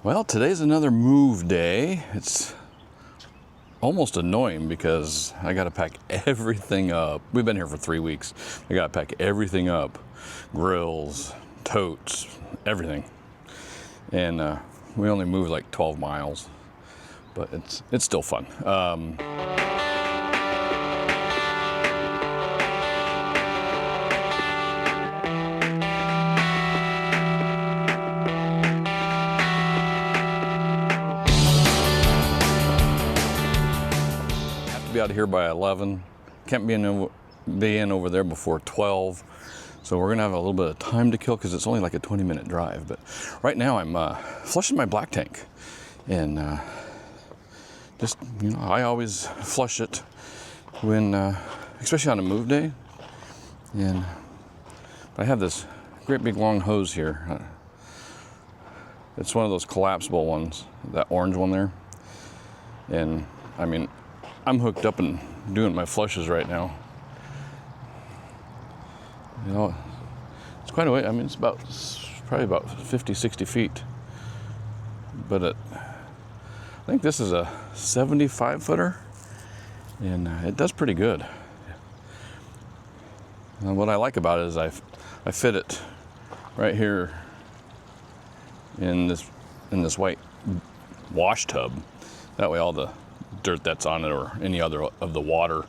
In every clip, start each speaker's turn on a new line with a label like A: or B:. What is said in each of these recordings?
A: Well, today's another move day. It's almost annoying because I gotta pack everything up. We've been here for 3 weeks. I gotta pack everything up. Grills, totes, everything. And we only moved like 12 miles, but it's still fun. Be out of here by 11. Can't be in over there before 12. So we're gonna have a little bit of time to kill because it's only like a 20-minute drive. But right now I'm flushing my black tank, and just I always flush it when, especially on a move day. And I have this great big long hose here. It's one of those collapsible ones, that orange one there. And I mean, I'm hooked up and doing my flushes right now. It's quite a way. I mean, it's probably about 50, 60 feet. But I think this is a 75 footer, and it does pretty good. And what I like about it is I fit it right here in this white wash tub. That way all the dirt that's on it or any other of the water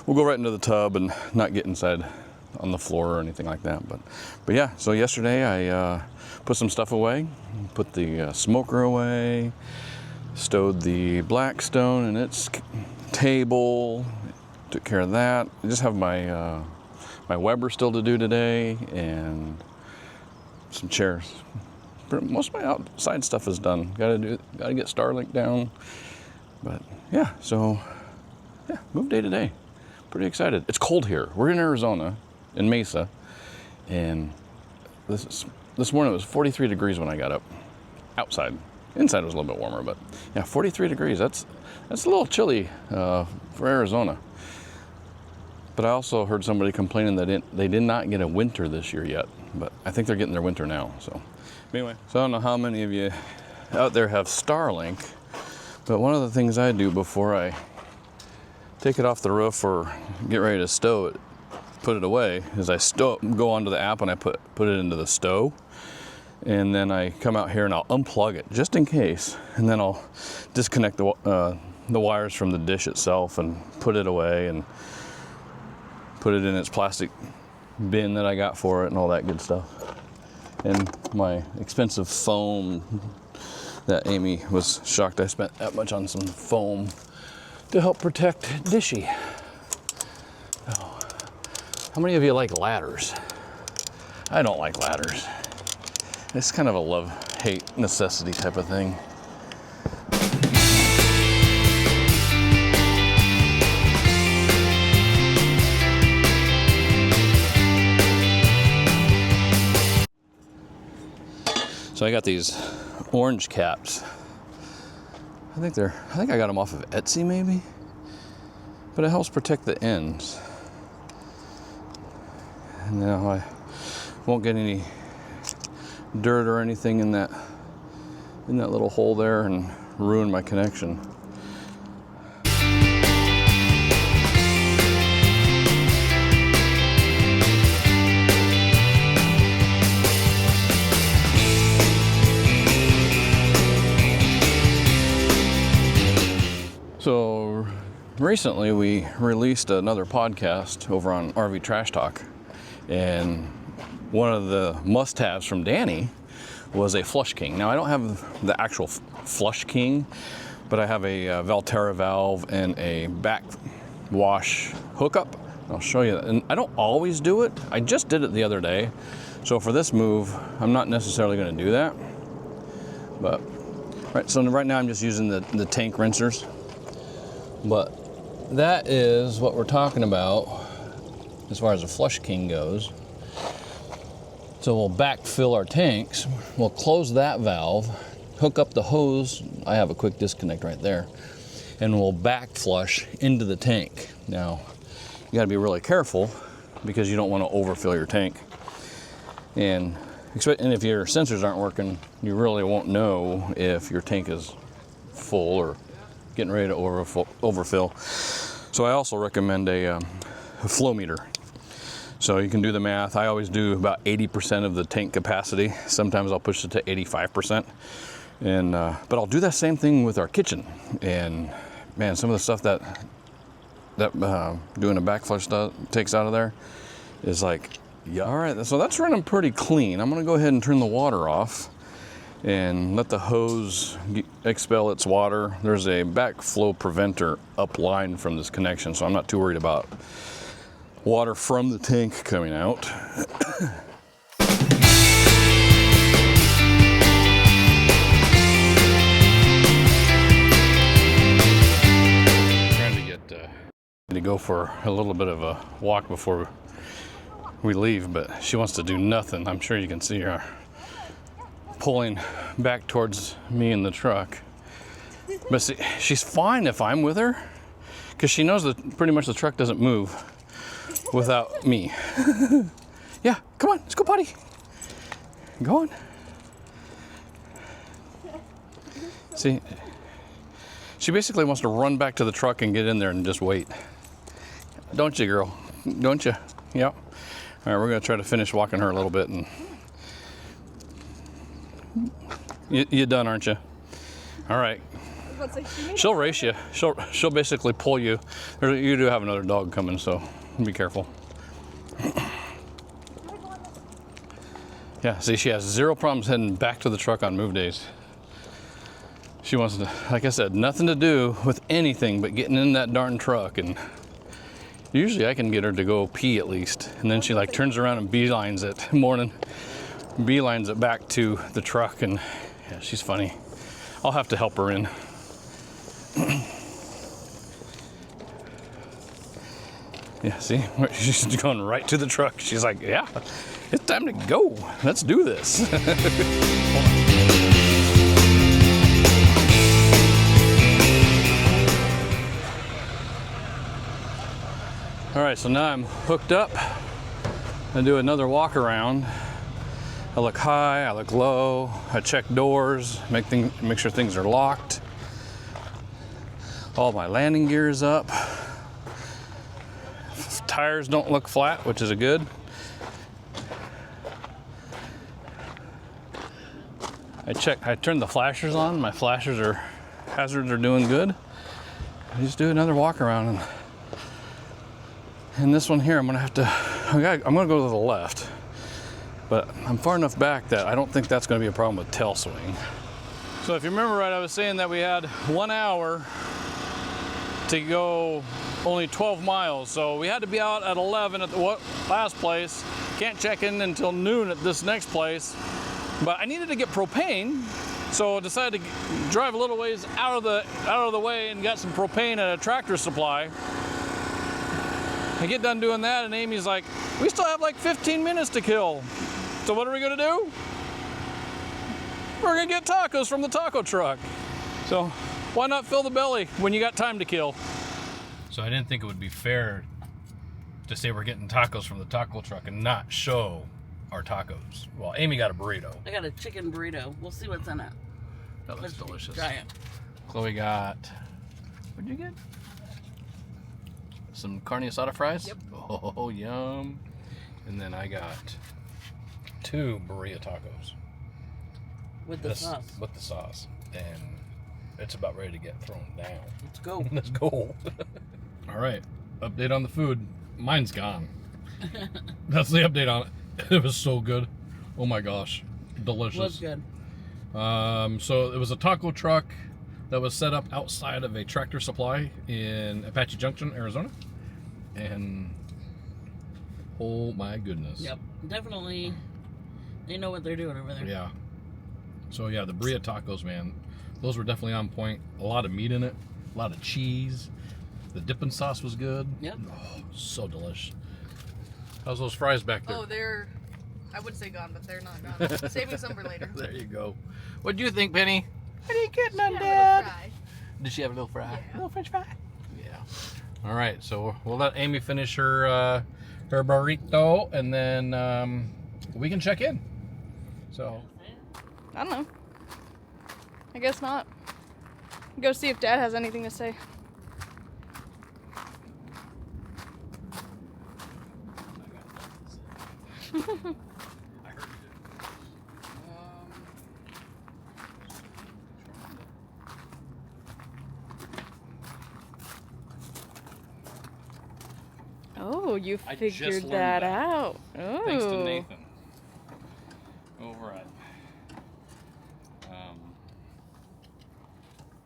A: will go right into the tub and not get inside on the floor or anything like that. But yeah, so yesterday I put some stuff away, put the smoker away, stowed the Blackstone in its table, took care of that. I just have my my Weber still to do today, and some chairs. Most of my outside stuff is done. Gotta get Starlink down. But yeah, so yeah, move day today. Pretty excited. It's cold here. We're in Arizona, in Mesa, and this morning it was 43 degrees when I got up. Outside. Inside was a little bit warmer, but yeah, 43 degrees. That's a little chilly for Arizona. But I also heard somebody complaining that they did not get a winter this year yet, but I think they're getting their winter now. So anyway, so I don't know how many of you out there have Starlink. But one of the things I do before I take it off the roof or get ready to stow it, put it away, is I go onto the app and I put it into the stow. And then I come out here and I'll unplug it just in case. And then I'll disconnect the wires from the dish itself and put it away and put it in its plastic bin that I got for it and all that good stuff. And my expensive foam that Amy was shocked I spent that much on some foam to help protect Dishy. Oh. How many of you like ladders? I don't like ladders. It's kind of a love-hate necessity type of thing. So I got these orange caps. I think I got them off of Etsy maybe, but it helps protect the ends. And now I won't get any dirt or anything in that little hole there and ruin my connection. So recently we released another podcast over on RV Trash Talk, and one of the must-haves from Danny was a Flush King. Now I don't have the actual Flush King, but I have a Valterra valve and a back wash hookup. I'll show you that. And I don't always do it. I just did it the other day. So for this move, I'm not necessarily going to do that. But right, so right now I'm just using the tank rinsers. But that is what we're talking about as far as the Flush King goes. So we'll backfill our tanks. We'll close that valve, hook up the hose. I have a quick disconnect right there. And we'll back flush into the tank. Now, you gotta be really careful because you don't want to overfill your tank. And And if your sensors aren't working, you really won't know if your tank is full or getting ready to overfill. So I also recommend a flow meter. So you can do the math. I always do about 80% of the tank capacity. Sometimes I'll push it to 85%. And but I'll do that same thing with our kitchen. And man, some of the stuff that doing a backflush takes out of there is like, yeah. All right, so that's running pretty clean. I'm gonna go ahead and turn the water off and let the hose expel its water. There's a backflow preventer upline from this connection, so I'm not too worried about water from the tank coming out. Trying to get to go for a little bit of a walk before we leave, but she wants to do nothing. I'm sure you can see her pulling back towards me in the truck. But see, she's fine if I'm with her, because she knows that pretty much the truck doesn't move without me. Yeah, come on, let's go potty. Go on. See, she basically wants to run back to the truck and get in there and just wait. Don't you, girl? Don't you? Yep. All right, we're gonna try to finish walking her a little bit, and you done, aren't you? All right. She'll race you. She'll basically pull you. You do have another dog coming, so be careful. Yeah, see, she has zero problems heading back to the truck on move days. She wants to, like I said, nothing to do with anything but getting in that darn truck, and usually I can get her to go pee at least, and then she like turns around and beelines it beelines it back to the truck, and yeah, she's funny. I'll have to help her in. Yeah, see, she's going right to the truck. She's like, yeah, it's time to go. Let's do this. All right, so now I'm hooked up. I do another walk around. I look high, I look low, I check doors, make sure things are locked. All my landing gear is up. Tires don't look flat, which is a good. I turned the flashers on. My hazards are doing good. I just do another walk around, and this one here, I'm gonna go to the left, but I'm far enough back that I don't think that's gonna be a problem with tail swing. So if you remember right, I was saying that we had 1 hour to go only 12 miles. So we had to be out at 11 at the last place. Can't check in until noon at this next place. But I needed to get propane, so I decided to drive a little ways out of the way and got some propane at a Tractor Supply. I get done doing that, and Amy's like, we still have like 15 minutes to kill. So what are we gonna do? We're gonna get tacos from the taco truck. So why not fill the belly when you got time to kill? So I didn't think it would be fair to say we're getting tacos from the taco truck and not show our tacos. Well, Amy got a burrito.
B: I got a chicken burrito. We'll see what's in it.
A: That looks delicious.
B: Try it.
A: Chloe got, what'd you get? Some carne asada fries?
B: Yep.
A: Oh, yum. And then I got 2 birria tacos.
B: With the sauce.
A: With the sauce. And it's about ready to get thrown down.
B: Let's go.
A: Let's go. All right. Update on the food. Mine's gone. That's the update on it. It was so good. Oh my gosh. Delicious.
B: It was good.
A: So it was a taco truck that was set up outside of a Tractor Supply in Apache Junction, Arizona. And oh my goodness.
B: Yep. Definitely. They know what they're doing over there.
A: Yeah. So yeah, the birria tacos, man. Those were definitely on point. A lot of meat in it. A lot of cheese. The dipping sauce was good.
B: Yep.
A: Oh, so delish. How's those fries back there?
C: Oh, they're, I would say gone, but they're not gone. Saving some for later.
A: There you go. What'd you think, Penny? What are you getting on,
C: Dad?
A: Dad? Did she have a little fry?
C: Yeah.
A: A little French fry? Yeah. All right, so we'll let Amy finish her burrito, and then we can check in. So.
C: I don't know. I guess not. Go see if Dad has anything to say.
A: I heard you.
C: Oh, you
A: I
C: figured
A: just learned
C: that
A: that.
C: out. Oh.
A: Thanks to Nathan. Over at.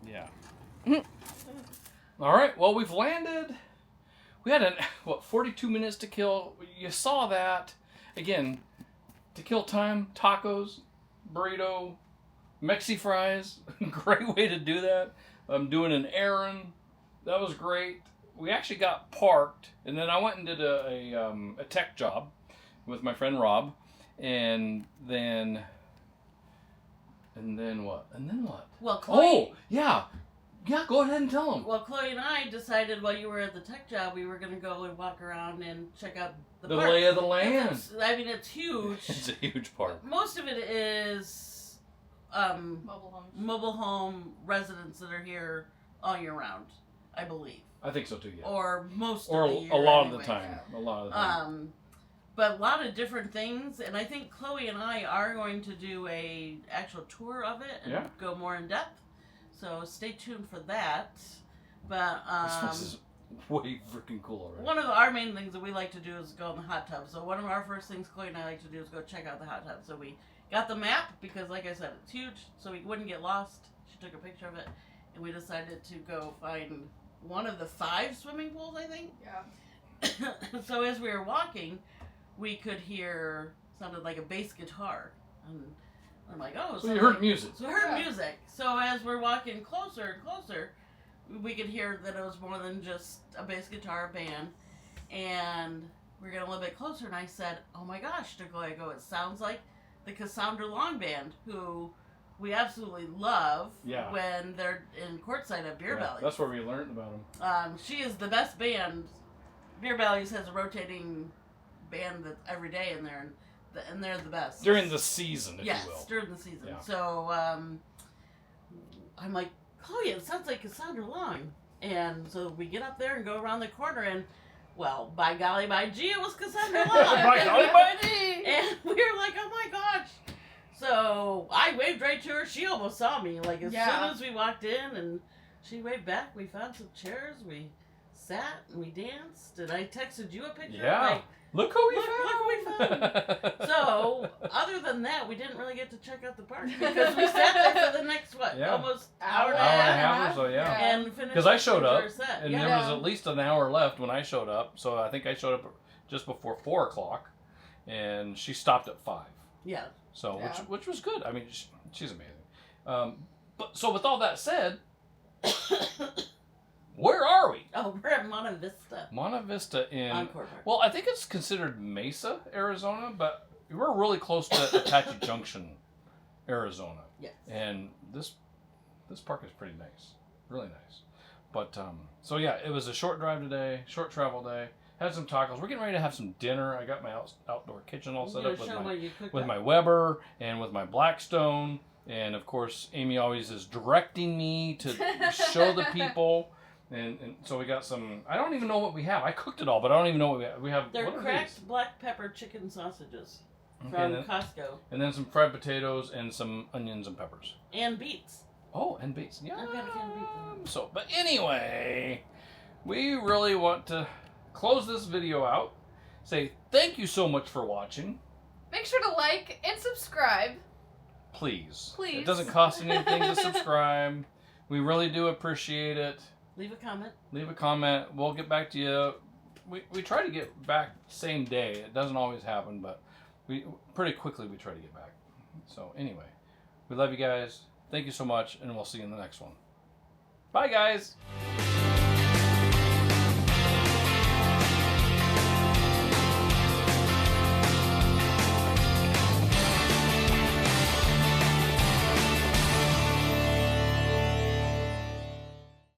A: Yeah. All right. Well, we've landed. We had 42 minutes to kill. You saw that. Again, to kill time, tacos, burrito, Mexi fries. Great way to do that. I'm doing an errand. That was great. We actually got parked, and then I went and did a tech job with my friend Rob, and then what?
B: Well, Chloe.
A: Oh, yeah. Yeah, go ahead and tell them.
B: Well, Chloe and I decided while you were at the tech job, we were going to go and walk around and check out the park.
A: lay of the land.
B: I mean, it's huge.
A: It's a huge park.
B: Most of it is mobile home residents that are here all year round, I believe.
A: I think so too, yeah.
B: Or most
A: Or
B: of the year.
A: a lot
B: anyway.
A: of the time. A lot of the time.
B: But a lot of different things, and I think Chloe and I are going to do a actual tour of it and go more in depth. So stay tuned for that. But
A: this place is way freaking cool already.
B: one of our main things that we like to do is go in the hot tub. So one of our first things Chloe and I like to do is go check out the hot tub. So we got the map because, like I said, it's huge, so we wouldn't get lost. She took a picture of it, and we decided to go find one of the 5 swimming pools, I think.
C: Yeah.
B: So as we were walking, we could hear sounded like a bass guitar, and I'm like, oh.
A: So you heard music.
B: So we heard music. So as we're walking closer and closer, we could hear that it was more than just a bass guitar band, and we're getting a little bit closer, and I said, oh my gosh, to Chloe, I go, it sounds like the Cassandra Long Band, who we absolutely love when they're in courtside at Beer Belly.
A: That's where we learned about them.
B: She is the best band. Beer Bellies has a rotating band that every day in there, and they're the best.
A: During the season, if you will.
B: Yes, during the season.
A: Yeah.
B: So I'm like, Chloe, it sounds like Cassandra Long. And so we get up there and go around the corner, and, well, by golly, by gee, it was Cassandra Long.
A: By golly, by gee!
B: And we were like, oh my gosh. So I waved right to her. She almost saw me, like, as soon as we walked in, and she waved back. We found some chairs. We sat, and we danced, and I texted you a picture.
A: Yeah.
B: Like,
A: Look who we
B: found. So, other than that, we didn't really get to check out the park because we sat there for the next, almost hour and a half.
A: or so, yeah.
B: And finished
A: Because I showed up,
B: set.
A: and there was at least an hour left when I showed up, so I think I showed up just before 4 o'clock, and she stopped at 5.
B: Yeah.
A: So, which was good. I mean, she's amazing. But so with all that said, where are we?
B: Oh, we're at Monta Vista.
A: Monta Vista in...
B: Encore Park.
A: Well, I think it's considered Mesa, Arizona, but we're really close to Apache Junction, Arizona.
B: Yes.
A: And this park is pretty nice. Really nice. But, so yeah, it was a short drive today, short travel day. Had some tacos. We're getting ready to have some dinner. I got my outdoor kitchen all set up with my Weber and with my Blackstone. And, of course, Amy always is directing me to show the people... And so we got some, I don't even know what we have. I cooked it all, but I don't even know what we have. We have
B: They're cracked black pepper chicken sausages from Costco.
A: And then some fried potatoes and some onions and peppers.
B: And beets.
A: Oh, and beets. Yeah.
B: I've got a can of beets.
A: So, but anyway, we really want to close this video out. Say thank you so much for watching.
C: Make sure to like and subscribe.
A: Please.
C: Please.
A: It doesn't cost anything to subscribe. We really do appreciate it.
B: Leave a comment.
A: Leave a comment. We'll get back to you. We try to get back same day. It doesn't always happen, but we pretty quickly we try to get back. So anyway, we love you guys. Thank you so much, and we'll see you in the next one. Bye, guys.